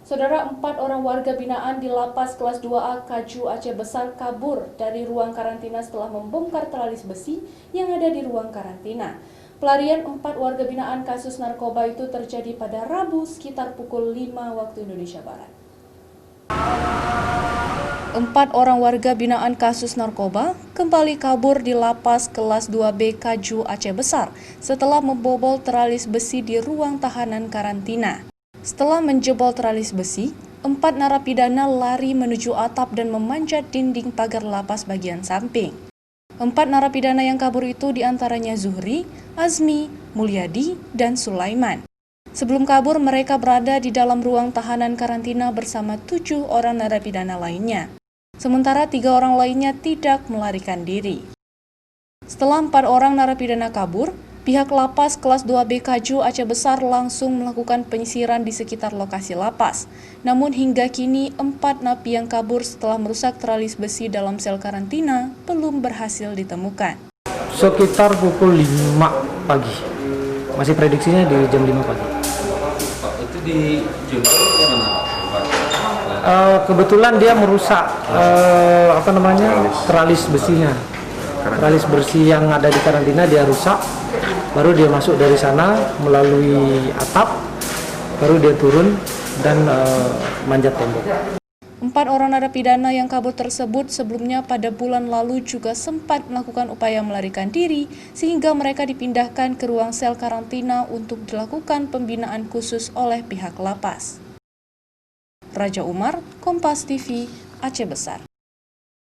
Saudara, 4 orang warga binaan di Lapas Kelas 2A Kaju Aceh Besar kabur dari ruang karantina setelah membongkar teralis besi yang ada di ruang karantina. Pelarian 4 warga binaan kasus narkoba itu terjadi pada Rabu sekitar pukul 5 waktu Indonesia Barat. 4 orang warga binaan kasus narkoba kembali kabur di Lapas Kelas 2B Kaju Aceh Besar setelah membobol teralis besi di ruang tahanan karantina. Setelah menjebol teralis besi, 4 narapidana lari menuju atap dan memanjat dinding pagar lapas bagian samping. 4 narapidana yang kabur itu diantaranya Zuhri, Azmi, Mulyadi, dan Sulaiman. Sebelum kabur, mereka berada di dalam ruang tahanan karantina bersama 7 orang narapidana lainnya. Sementara 3 orang lainnya tidak melarikan diri. Setelah 4 orang narapidana kabur, pihak Lapas Kelas 2B Kaju Aceh Besar langsung melakukan penyisiran di sekitar lokasi lapas. Namun hingga kini 4 napi yang kabur setelah merusak teralis besi dalam sel karantina belum berhasil ditemukan. Sekitar pukul 5 pagi. Masih prediksinya di jam 5 pagi. Itu di jebol mana? Kebetulan dia merusak teralis besinya. Teralis besi yang ada di karantina dia rusak. Baru dia masuk dari sana melalui atap, baru dia turun dan manjat tembok. 4 orang narapidana yang kabur tersebut sebelumnya pada bulan lalu juga sempat melakukan upaya melarikan diri sehingga mereka dipindahkan ke ruang sel karantina untuk dilakukan pembinaan khusus oleh pihak lapas. Raja Umar, Kompas TV, Aceh Besar.